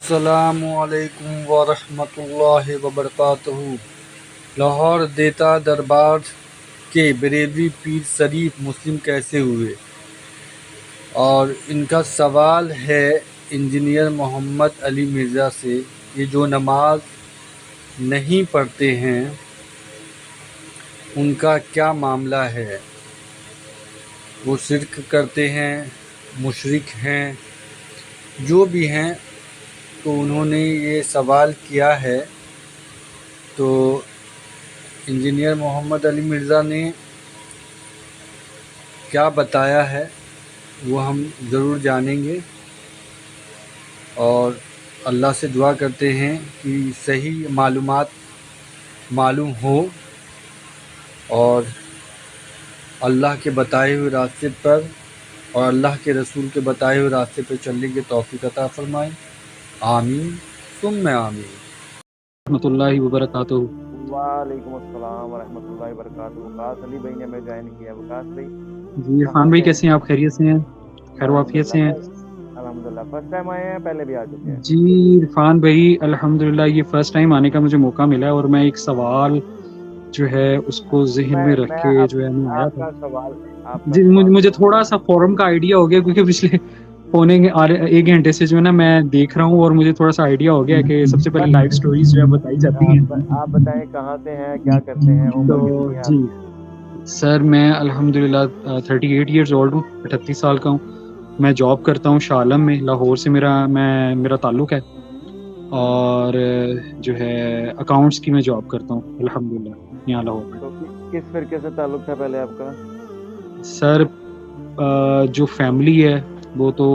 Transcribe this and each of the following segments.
السلام علیکم ورحمۃ اللہ وبرکاتہ۔ لاہور دیتا دربار کے بریلوی پیر شریف مسلم کیسے ہوئے؟ اور ان کا سوال ہے انجینئر محمد علی مرزا سے، یہ جو نماز نہیں پڑھتے ہیں ان کا کیا معاملہ ہے؟ وہ شرک کرتے ہیں، مشرک ہیں، جو بھی ہیں؟ تو انہوں نے یہ سوال کیا ہے، تو انجینئر محمد علی مرزا نے کیا بتایا ہے وہ ہم ضرور جانیں گے، اور اللہ سے دعا کرتے ہیں کہ صحیح معلومات معلوم ہو اور اللہ کے بتائے ہوئے راستے پر اور اللہ کے رسول کے بتائے ہوئے راستے پر چلنے کی توفیق عطا فرمائیں۔ آمین ثم آمین۔ رحمۃ اللہ وبرکاتہ۔ وعلیکم السلام ورحمۃ اللہ وبرکاتہ۔ وقاص علی بھائی نے ہمیں جوائن کیا۔ وقاص بھائی جی عرفان بھائی کیسے ہیں آپ؟ خیریت سے ہیں؟ خیر وافیت سے ہیں؟ الحمدللہ فرسٹ ٹائم آئے ہیں، پہلے بھی آ چکے ہیں؟ جی عرفان بھائی الحمدللہ یہ فرسٹ ٹائم آنے کا مجھے موقع ملا ہے، اور میں ایک سوال جو ہے اس کو ذہن میں رکھ کے جو ہے میں آیا آپ تھا۔ کا سوال جی مجھے تھوڑا سا فورم کا آئیڈیا ہو گیا، کیونکہ پچھلے پونے ایک گھنٹے سے جو ہے نا میں دیکھ رہا ہوں، اور مجھے تھوڑا سا آئیڈیا ہو گیا کہ سب سے پہلے لائف سٹوریز جو ہے بتائی جاتی ہیں۔ آپ بتائیں کہاں سے ہیں، کیا کرتے ہیں، عمر تو کتنی ہے؟ جی سر میں الحمدللہ 38 ایئرز اولڈ ہوں، 38 سال کا ہوں۔ میں جاب کرتا ہوں شاہ عالم میں، لاہور سے میرا تعلق ہے، اور جو ہے اکاؤنٹس کی میں جاب کرتا ہوں الحمدللہ یہاں لاہور میں۔ تو کس فرقے سے تعلق تھا پہلے آپ کا؟ سر جو فیملی ہے وہ تو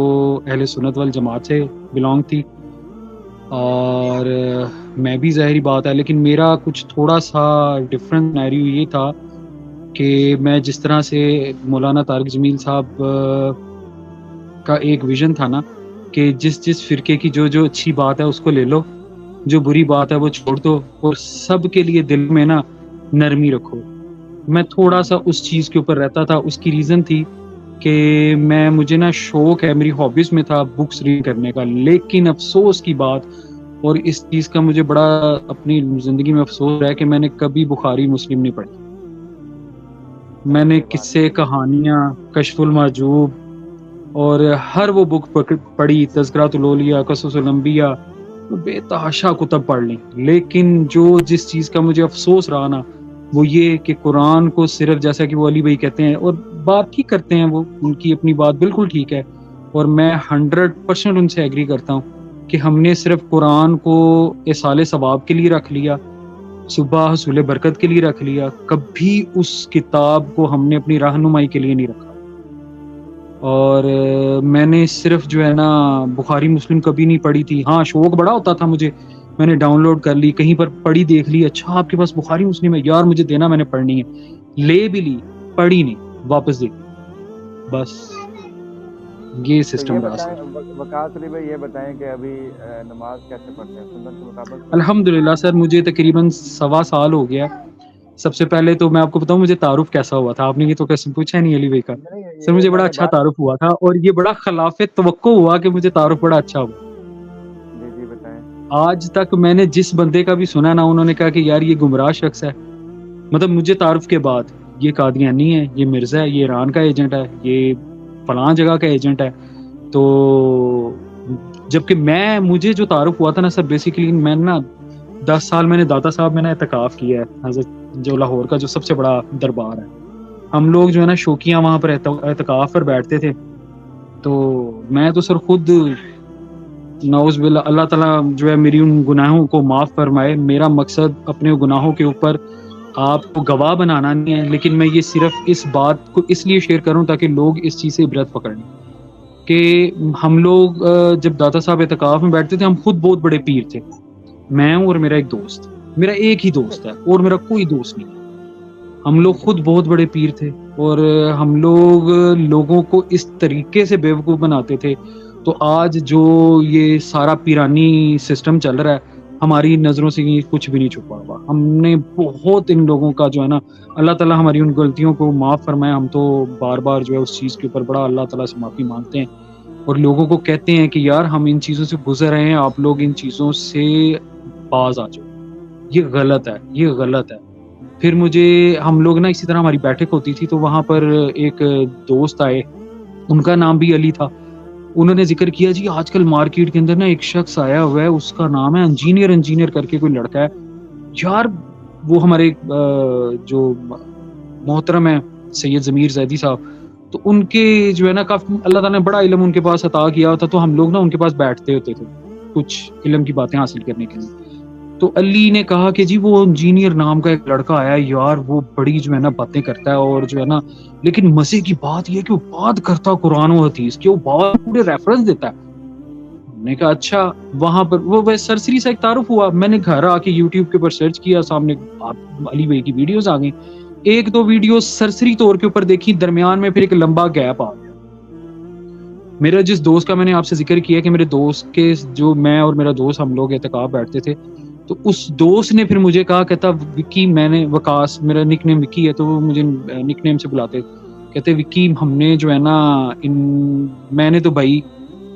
اہل سنت والجماعت سے بلانگ تھی، اور میں بھی ظاہری بات ہے، لیکن میرا کچھ تھوڑا سا ڈفرینٹ سینیریو یہ تھا کہ میں جس طرح سے مولانا طارق جمیل صاحب کا ایک ویژن تھا نا کہ جس فرقے کی جو اچھی بات ہے اس کو لے لو، جو بری بات ہے وہ چھوڑ دو، اور سب کے لیے دل میں نا نرمی رکھو۔ میں تھوڑا سا اس چیز کے اوپر رہتا تھا۔ اس کی ریزن تھی کہ مجھے نا شوق ہے، میری ہابیز میں تھا بکس ریڈ کرنے کا، لیکن افسوس کی بات، اور اس چیز کا مجھے بڑا اپنی زندگی میں افسوس ہے کہ میں نے کبھی بخاری مسلم نہیں پڑھی۔ میں نے قصے، کہانیاں، کشف المحجوب اور ہر وہ بک پڑھی، تذکرۃ الاولیاء، قصص الانبیاء، بے تحاشا کتب پڑھ لی، لیکن جس چیز کا مجھے افسوس رہا نا وہ یہ کہ قرآن کو صرف، جیسا کہ وہ علی بھائی کہتے ہیں، اور بات ٹھیک کرتے ہیں، وہ ان کی اپنی بات بالکل ٹھیک ہے، اور میں 100% ان سے ایگری کرتا ہوں کہ ہم نے صرف قرآن کو ایصال ثواب کے لیے رکھ لیا، صبح حصول برکت کے لیے رکھ لیا، کبھی اس کتاب کو ہم نے اپنی رہنمائی کے لیے نہیں رکھا۔ اور میں نے صرف جو ہے نا بخاری مسلم کبھی نہیں پڑھی تھی۔ ہاں شوق بڑا ہوتا تھا مجھے، میں نے ڈاؤن لوڈ کر لی، کہیں پر پڑھی، دیکھ لی، اچھا آپ کے پاس بخاری مسلم ہے یار، مجھے دینا، میں نے پڑھنی ہے، لے بھی لی، پڑھی نہیں، واپس دے دی، بس یہ سسٹم رہا سر۔ وقاص علی بھائی یہ بتائیں کہ ابھی نماز کیسے پڑھتے ہیں؟ سنت کے مطابق؟ الحمدللہ سر مجھے تقریباً 1.25 سال ہو گیا۔ سب سے پہلے تو میں آپ کو بتاؤں مجھے تعارف کیسا ہوا تھا، آپ نے یہ تو کیسے پوچھا نہیں علی بھائی کا۔ سر مجھے بڑا اچھا تعارف ہوا تھا، اور یہ بڑا خلاف توقع ہوا کہ مجھے تعارف بڑا اچھا ہوا۔ جی بتائیں۔ آج تک میں نے جس بندے کا بھی سنا نا، انہوں نے کہا کہ یار یہ گمراہ شخص ہے، مطلب مجھے تعارف کے بعد، یہ قادیانی ہے، یہ مرزا ہے، یہ ایران کا ایجنٹ ہے، یہ فلاں جگہ کا ایجنٹ ہے۔ تو جبکہ مجھے جو تعارف ہوا تھا نا سر، بیسیکلی میں نا 10 سال میں نے داتا صاحب میں نے اعتکاف کیا ہے، حضرت جو لاہور کا جو سب سے بڑا دربار ہے، ہم لوگ جو ہے نا شوقیاں وہاں پر اعتکاف پر بیٹھتے تھے۔ تو میں تو سر خود نعوذ باللہ، اللہ تعالیٰ جو ہے میری ان گناہوں کو معاف فرمائے، میرا مقصد اپنے گناہوں کے اوپر آپ کو گواہ بنانا نہیں ہے، لیکن میں یہ صرف اس بات کو اس لیے شیئر کروں تاکہ لوگ اس چیز سے عبرت پکڑ لیں کہ ہم لوگ جب داتا صاحب اعتکاف میں بیٹھتے تھے، ہم خود بہت بڑے پیر تھے، میں ہوں اور میرا ایک دوست، میرا ایک ہی دوست ہے اور میرا کوئی دوست نہیں، ہم لوگ خود بہت بڑے پیر تھے، اور ہم لوگ لوگوں کو اس طریقے سے بیوقوف بناتے تھے۔ تو آج جو یہ سارا پیرانی سسٹم چل رہا ہے، ہماری نظروں سے کچھ بھی نہیں چھپا ہوا۔ ہم نے بہت ان لوگوں کا جو ہے نا، اللہ تعالیٰ ہماری ان غلطیوں کو معاف فرمائے، ہم تو بار بار جو ہے اس چیز کے اوپر بڑا اللہ تعالیٰ سے معافی مانگتے ہیں اور لوگوں کو کہتے ہیں کہ یار ہم ان چیزوں سے گزر رہے ہیں, آپ لوگ ان چیزوں سے باز آ جاؤ. یہ غلط ہے, یہ غلط ہے. پھر مجھے, ہم لوگ نا اسی طرح ہماری بیٹھک ہوتی تھی تو وہاں پر ایک دوست آئے, ان کا نام بھی علی تھا. انہوں نے ذکر کیا جی آج کل مارکیٹ کے اندر نا ایک شخص آیا ہوا ہے, اس کا نام ہے انجینئر کر کے کوئی لڑکا ہے. یار وہ ہمارے جو محترم ہے سید ضمیر زیدی صاحب, تو ان کے جو ہے نا کافی اللہ تعالیٰ نے بڑا علم ان کے پاس عطا کیا ہوتا, تو ہم لوگ نا ان کے پاس بیٹھتے ہوتے تھے کچھ علم کی باتیں حاصل کرنے کے لیے. تو علی نے کہا کہ جی وہ انجینئر نام کا ایک لڑکا آیا یار, وہ بڑی جو ہے نا باتیں کرتا ہے اور جو ہے نا, لیکن مزے کی بات یہ کہ وہ بات کرتا قرآن و حدیث کی, وہ بات پورے ریفرنس دیتا ہے. میں نے کہا اچھا. وہاں پر وہ سرسری سے ایک تعارف ہوا. میں نے گھر آ کے یوٹیوب کے اوپر سرچ کیا, سامنے آپ علی بھائی کی ویڈیوز آ گئی. ایک دو ویڈیوز سرسری طور کے اوپر دیکھی, درمیان میں پھر ایک لمبا گیپ آ گیا. میرا جس دوست کا میں نے آپ سے ذکر کیا کہ میرے دوست کے, جو میں اور میرا دوست ہم لوگ اعتکاف بیٹھتے تھے, تو اس دوست نے پھر مجھے کہا, کہتا وکی, میں نے وکاس, میرا نک نیم وکی ہے تو وہ مجھے نک نیم سے بلاتے, کہتے وکی ہم نے جو ہے نا میں نے تو بھائی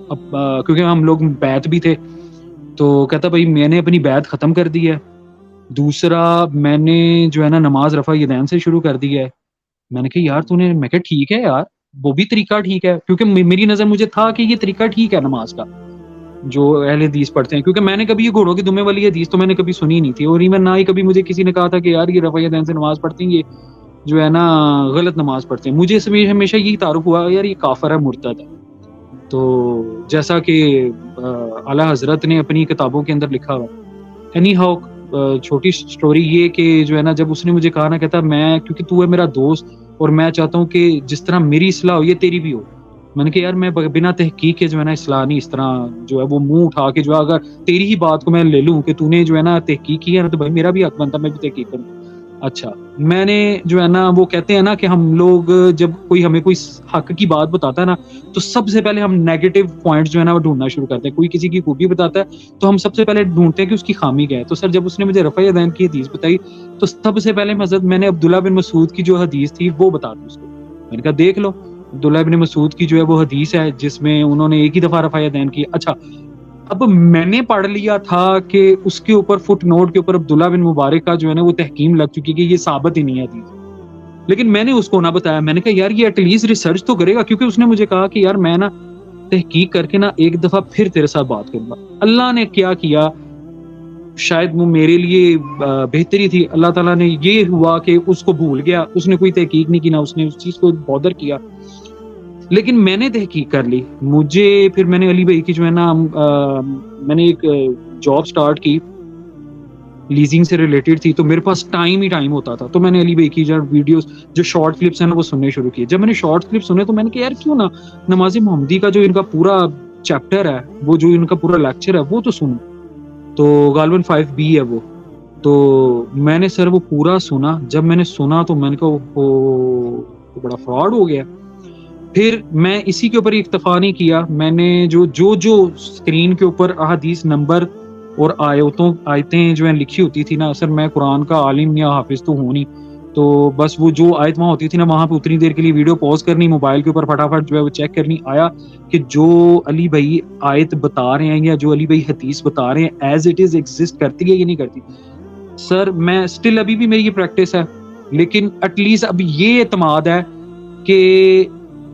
اب کیونکہ ہم لوگ بیعت بھی تھے, تو کہتا بھائی میں نے اپنی بیعت ختم کر دی ہے. دوسرا میں نے جو ہے نا نماز رفع یدین سے شروع کر دی ہے. میں نے کہا یار تو نے, میں کہا ٹھیک ہے یار, وہ بھی طریقہ ٹھیک ہے, کیونکہ میری نظر مجھے تھا کہ یہ طریقہ ٹھیک ہے نماز کا جو اہل حدیث پڑھتے ہیں, کیونکہ میں نے کبھی یہ گھوڑوں کی دمے والی حدیث تو میں نے کبھی سنی نہیں تھی, اور ایون نہ ہی کبھی مجھے کسی نے کہا تھا کہ یار یہ رفع یدین سے نماز پڑھتے ہیں, یہ جو ہے نا غلط نماز پڑھتے ہیں. مجھے اس میں ہمیشہ یہی تعارف ہوا یار یہ کافر ہے, مرتد ہے. تو جیسا کہ اعلیٰ حضرت نے اپنی کتابوں کے اندر لکھا ہوا. اینی ہاؤ, چھوٹی سٹوری یہ کہ جو ہے نا جب اس نے مجھے کہا نا, کہتا میں کیونکہ تو ہے میرا دوست اور میں چاہتا ہوں کہ جس طرح میری اصلاح ہو یہ تیری بھی ہو. میں نے کہا یار میں بنا تحقیق کے جو ہے نا اصلاح نہیں, اس طرح جو ہے وہ منہ اٹھا کے جو ہے اگر تیری ہی بات کو میں لے لوں کہ تو نے جو ہے نا تحقیق کی ہے نا, تو بھائی میرا بھی حق بنتا میں بھی تحقیق کروں. اچھا میں نے جو ہے نا, وہ کہتے ہیں نا کہ ہم لوگ جب کوئی ہمیں کوئی حق کی بات بتاتا ہے نا, تو سب سے پہلے ہم نیگیٹو پوائنٹس جو ہے نا وہ ڈھونڈنا شروع کرتے ہیں. کوئی کسی کی خوبی بتاتا ہے تو ہم سب سے پہلے ڈھونڈتے ہیں کہ اس کی خامی کیا ہے. تو سر جب اس نے مجھے رفع یدین کی حدیث بتائی تو سب سے پہلے میں نے عبداللہ بن مسعود کی جو حدیث تھی وہ بتا دی اس کو. میں نے کہا دیکھ لو, عبداللہ بن مسعود کی جو ہے وہ حدیث ہے جس میں انہوں نے ایک ہی دفعہ رفع یدین کی. اچھا اب میں نے پڑھ لیا تھا کہ اس کے اوپر فٹ نوٹ کے اوپر عبداللہ بن مبارک کا جو ہے نا وہ تحکیم لگ چکی کہ یہ ثابت ہی نہیں ہے حدیث, لیکن میں نے اس کو نہ بتایا. میں نے کہا یار یہ ایٹ لیسٹ ریسرچ تو کرے گا, کیونکہ اس نے مجھے کہا کہ یار میں نا تحقیق کر کے نا ایک دفعہ پھر تیرے ساتھ بات کروں گا. اللہ نے کیا شاید وہ میرے لیے بہتری تھی. اللہ تعالیٰ نے یہ ہوا کہ اس کو بھول گیا, اس نے کوئی تحقیق نہیں کی, نہ اس نے اس چیز کو بودر کیا, لیکن میں نے تحقیق کر لی. مجھے پھر میں نے علی بھائی کی جو ہے نا میں نے ایک جاب سٹارٹ کی, لیزنگ سے ریلیٹڈ تھی, تو میرے پاس ٹائم ہی ٹائم ہوتا تھا. تو میں نے علی بھائی کی جو ویڈیوز, جو شارٹ کلپس ہیں نا وہ سننے شروع کیے. جب میں نے شارٹ کلپ سنے تو میں نے کہا یار کیوں نہ نماز محمدی کا جو ان کا پورا چیپٹر ہے, وہ جو ان کا پورا لیکچر ہے وہ تو سنوں. تو غالباً 5B ہے وہ. تو میں نے سر وہ پورا سنا. جب میں نے سنا تو میں نے کہا وہ بڑا فراڈ ہو گیا. پھر میں اسی کے اوپر اکتفا نہیں کیا, میں نے جو اسکرین کے اوپر احادیث نمبر اور آیتیں جو ہیں لکھی ہوتی تھی نا, سر میں قرآن کا عالم یا حافظ تو ہوں نہیں, تو بس وہ جو آیت وہاں ہوتی تھی نا وہاں پہ اتنی دیر کے لیے ویڈیو پوز کرنی, موبائل کے اوپر فٹافٹ جو ہے وہ چیک کرنی آیا کہ جو علی بھائی آیت بتا رہے ہیں یا جو علی بھائی حدیث بتا رہے ہیں ایز اٹ از ایگزسٹ کرتی ہے یا نہیں کرتی. سر میں اسٹل ابھی بھی میری یہ پریکٹس ہے, لیکن ایٹ لیسٹ اب یہ اعتماد ہے کہ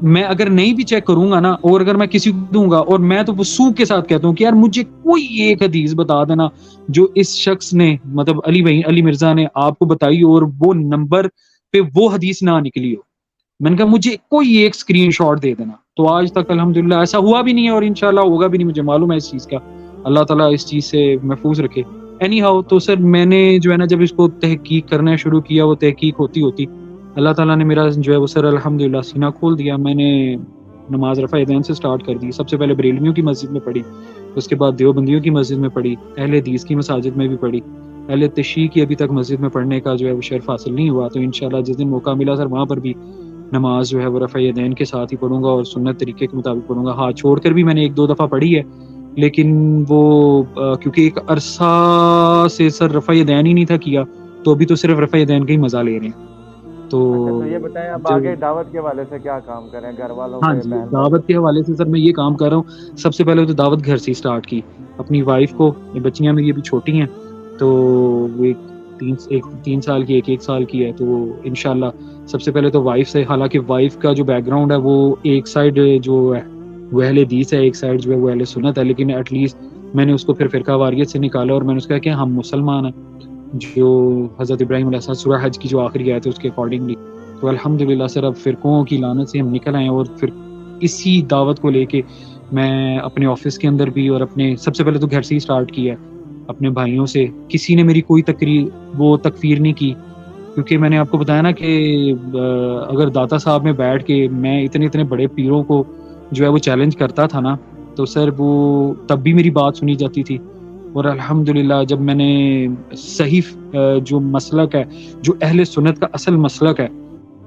میں اگر نہیں بھی چیک کروں گا نا, اور اگر میں کسی کو دوں گا اور میں تو وہ سوکھ کے ساتھ کہتا ہوں کہ یار مجھے کوئی ایک حدیث بتا دینا جو اس شخص نے, مطلب علی مرزا نے آپ کو بتائی اور وہ نمبر پہ وہ حدیث نہ نکلی ہو. میں نے کہا مجھے کوئی ایک اسکرین شاٹ دے دینا. تو آج تک الحمدللہ ایسا ہوا بھی نہیں ہے, اور انشاءاللہ ہوگا بھی نہیں, مجھے معلوم ہے اس چیز کا. اللہ تعالیٰ اس چیز سے محفوظ رکھے. اینی ہاؤ, تو سر میں نے جو ہے نا جب اس کو تحقیق کرنا شروع کیا, وہ تحقیق ہوتی اللہ تعالیٰ نے میرا جو ہے وہ سر الحمدللہ سینہ کھول دیا. میں نے نماز رفع یدین سے سٹارٹ کر دی. سب سے پہلے بریلویوں کی مسجد میں پڑھی, اس کے بعد دیوبندیوں کی مسجد میں پڑھی, اہل حدیث کی مساجد میں بھی پڑھی, اہل تشیع کی ابھی تک مسجد میں پڑھنے کا جو ہے وہ شرف حاصل نہیں ہوا. تو انشاءاللہ جس دن موقع ملا سر وہاں پر بھی نماز جو ہے وہ رفع یدین کے ساتھ ہی پڑھوں گا اور سنت طریقے کے مطابق پڑھوں گا. ہاں چھوڑ کر بھی میں نے ایک دو دفعہ پڑھی ہے, لیکن وہ کیونکہ ایک عرصہ سے سر رفع یدین ہی نہیں تھا کیا, تو ابھی تو صرف رفع یدین کا ہی مزہ لے رہے ہیں. اچھا تو یہ بتائیں اب جب آگے دعوت کے حوالے سے کیا کام کریں گھر والوں ہاں پہ جی، بہن بھائیوں دعوت کے حوالے سے سر میں یہ کام کر رہا ہوں. سب سے پہلے تو دعوت گھر سے ہی اسٹارٹ کی. اپنی وائف کو، یہ بچیاں میری ابھی چھوٹی ہیں، تو وہ ایک 3 سال کی، ایک سال کی ہے، تو انشاءاللہ سب سے پہلے تو وائف سے. حالانکہ وائف کا جو بیک گراؤنڈ ہے وہ ایک سائڈ جو ہے وہ اہل حدیث ہے، ایک سائڈ جو ہے وہ اہل سنت ہے، لیکن ایٹ لیسٹ میں نے اس کو پھر فرقہ واریت سے نکالا اور میں نے اس کو کہا کہ ہم مسلمان ہیں، جو حضرت ابراہیم علیہ السلام سورہ حج کی جو آخری آیت ہے اس کے اکارڈنگلی. تو الحمدللہ سر اب فرقوں کی لعنت سے ہم نکل آئے ہیں، اور پھر اسی دعوت کو لے کے میں اپنے آفس کے اندر بھی، اور اپنے سب سے پہلے تو گھر سے ہی اسٹارٹ کیا ہے اپنے بھائیوں سے. کسی نے میری کوئی تکفیر نہیں کی، کیونکہ میں نے آپ کو بتایا نا کہ اگر داتا صاحب میں بیٹھ کے میں اتنے بڑے پیروں کو جو ہے وہ چیلنج کرتا تھا نا، تو سر وہ تب بھی میری بات سنی جاتی تھی. اور الحمدللہ جب میں نے صحیح جو مسلک ہے، جو اہل سنت کا اصل مسلک ہے،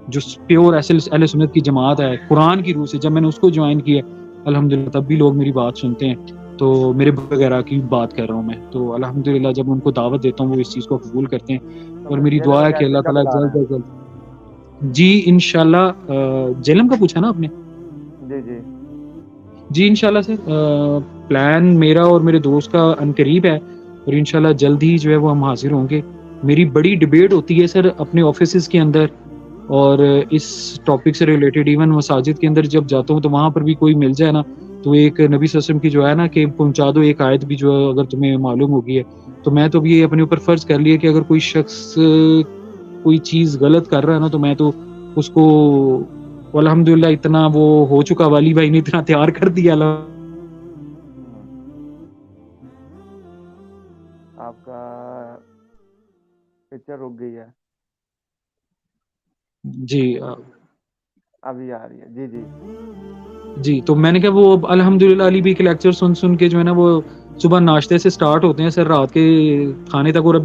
جو پیور اہل سنت کی جماعت ہے قرآن کی روح سے، جب میں نے اس کو جوائن کیا الحمدللہ تب بھی لوگ میری بات سنتے ہیں. تو میرے وغیرہ کی بات کر رہا ہوں میں، تو الحمدللہ جب ان کو دعوت دیتا ہوں وہ اس چیز کو قبول کرتے ہیں. تو اور پھر میری جلم دعا ہے کہ کیسے اللہ کب تعالیٰ لا جلد رہے از جلد. جی انشاءاللہ. جیلم کا پوچھا نا آپ نے؟ ہیں؟ جی جی جی انشاءاللہ سر پلان میرا اور میرے دوست کا عنقریب ہے، اور انشاءاللہ جلد ہی جو ہے وہ ہم حاضر ہوں گے. میری بڑی ڈبیٹ ہوتی ہے سر اپنے آفیسز کے اندر، اور اس ٹاپک سے ریلیٹڈ ایون مساجد کے اندر جب جاتا ہوں تو وہاں پر بھی کوئی مل جائے نا، تو ایک نبی صلی اللہ علیہ وسلم کی جو ہے نا کہ پہنچا دو ایک آیت بھی جو ہے اگر تمہیں معلوم ہوگی ہے، تو میں تو بھی یہ اپنے اوپر فرض کر لیا کہ اگر کوئی شخص کوئی چیز غلط کر رہا ہے نا تو میں تو اس کو الحمدللہ اتنا وہ ہو چکا، والی بھائی نے اتنا تیار کر دیا. ہوں، آپ کا پکچر رک گئی ہے، جی ابھی آ رہی ہے. جی جی جی تو میں نے کہا وہ الحمدللہ علی بھی کے لیکچر سن سن کے جو ہے نا وہ صبح ناشتے سے سٹارٹ ہوتے ہیں سر رات کے کھانے تک. اور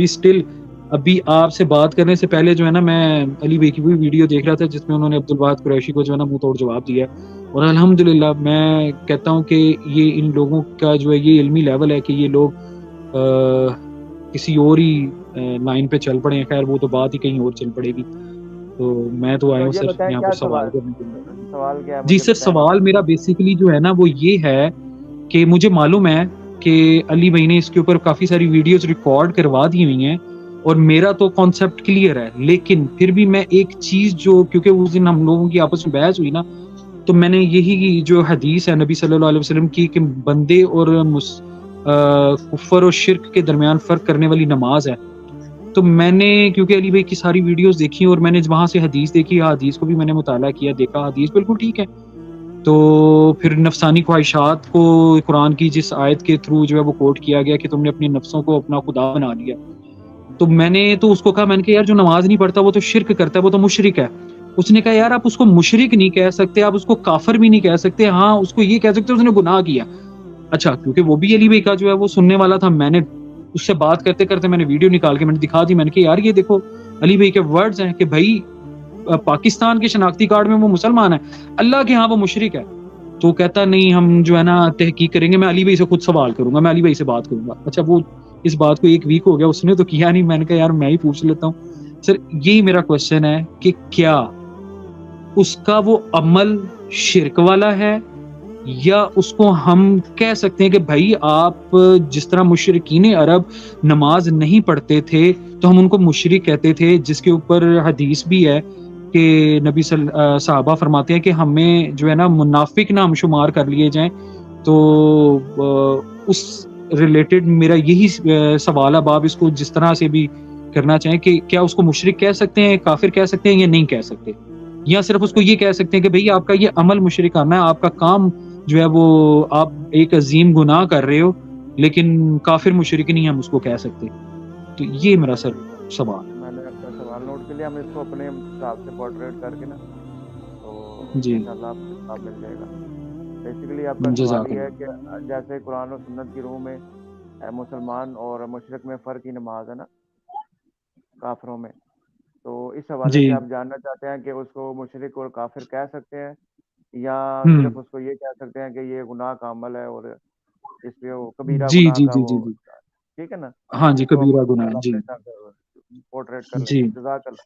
ابھی آپ سے بات کرنے سے پہلے جو ہے نا میں علی بھائی کی بھی ویڈیو دیکھ رہا تھا جس میں انہوں نے عبدالواحد قریشی کو جو ہے نا منہ توڑ جواب دیا. اور الحمدللہ میں کہتا ہوں کہ یہ ان لوگوں کا جو ہے یہ علمی لیول ہے کہ یہ لوگ کسی اور ہی لائن پہ چل پڑے ہیں. خیر وہ تو بات ہی کہیں اور چل پڑے گی. تو میں تو آیا تو ہوں یہ سر بتائیں یہاں کیا پر سوال کرنے کے لیے. سوال کیا ہے جی مجھے سر بتائیں سوال میرا بیسیکلی جو ہے نا وہ یہ ہے کہ مجھے معلوم ہے کہ علی بھائی نے اس کے اوپر کافی ساری ویڈیوز ریکارڈ کروا دی ہوئی ہیں، اور میرا تو کانسیپٹ کلیئر ہے، لیکن پھر بھی میں ایک چیز جو کیونکہ اس دن ہم لوگوں کی آپس میں بحث ہوئی نا، تو میں نے یہی جو حدیث ہے نبی صلی اللہ علیہ وسلم کی کہ بندے اور کفر اور شرک کے درمیان فرق کرنے والی نماز ہے، تو میں نے کیونکہ علی بھائی کی ساری ویڈیوز دیکھی اور میں نے وہاں سے حدیث دیکھی، حدیث کو بھی میں نے مطالعہ کیا، دیکھا حدیث بالکل ٹھیک ہے. تو پھر نفسانی خواہشات کو قرآن کی جس آیت کے تھرو جو ہے وہ کوٹ کیا گیا کہ تم نے اپنے نفسوں کو اپنا خدا بنا لیا، تو میں نے تو اس کو کہا، میں نے کہا یار جو نماز نہیں پڑھتا وہ تو شرک کرتا ہے، وہ تو مشرک ہے. اس نے کہا یار آپ اس کو مشرک نہیں کہہ سکتے، آپ اس کو کافر بھی نہیں کہہ سکتے، ہاں اس کو یہ کہہ سکتے اس نے گناہ کیا. اچھا کیونکہ وہ بھی علی بھائی کا جو ہے وہ سننے والا تھا، میں نے اس سے بات کرتے کرتے میں نے ویڈیو نکال کے میں نے دکھا دی. میں نے کہا یار یہ دیکھو علی بھائی کے ورڈز ہیں کہ بھائی پاکستان کے شناختی کارڈ میں وہ مسلمان ہے، اللہ کے ہاں وہ مشرک ہے. تو کہتا نہیں ہم جو ہے نا تحقیق کریں گے، میں علی بھائی سے خود سوال کروں گا، میں علی بھائی سے بات کروں گا. اچھا وہ اس بات کو 1 ویک ہو گیا، اس نے تو کیا نہیں. میں نے کہا یار میں ہی پوچھ لیتا ہوں. سر یہی میرا کوشچن ہے کہ کیا اس کا وہ عمل شرک والا ہے، یا اس کو ہم کہہ سکتے ہیں کہ بھائی آپ جس طرح مشرکین عرب نماز نہیں پڑھتے تھے تو ہم ان کو مشرک کہتے تھے، جس کے اوپر حدیث بھی ہے کہ نبی صحابہ فرماتے ہیں کہ ہمیں جو ہے نا منافق نہ ہم شمار کر لیے جائیں. تو اس ریلیٹڈ میرا یہی سوال ہے، آپ اس کو جس طرح سے بھی کرنا چاہیں کہ کیا اس کو مشرک کہہ سکتے ہیں، کافر کہہ سکتے ہیں یا نہیں کہہ سکتے، یا صرف اس کو یہ کہہ سکتے ہیں کہ بھئی آپ کا یہ عمل مشرکانہ ہے، آپ کا کام جو ہے وہ آپ ایک عظیم گناہ کر رہے ہو، لیکن کافر مشرک نہیں ہم اس کو کہہ سکتے. تو یہ میرا چلے سر سوال میں نے آپ کا سوال نوٹ کر لیا. ہم اس کو اپنے حساب سے پورٹریٹ کر کے نا تو ہے. جی انشاءاللہ آپ کو جواب مل جائے گا. بیسیکلی آپ کا سوال جزاک یہ ہے اللہ. کہ جیسے قرآن و سنت کی روح میں مسلمان اور مشرق میں فرق کی نماز ہے نا کافروں میں، تو اس حوالے جی سے آپ جاننا چاہتے ہیں کہ اس کو مشرک اور کافر کہہ سکتے ہیں، یا ہوں صرف اس کو یہ کہہ سکتے ہیں کہ یہ گناہ کا عمل ہے اور اس پہ وہ کبیرہ جی گناہ جی کا جی وہ جی جی ٹھیک ہے نا. ہاں جی اس کو کبیرہ گناہ انشاءاللہ جی اپنے ساتھ پورٹریٹ کر لیں جی گے. جزاک اللہ.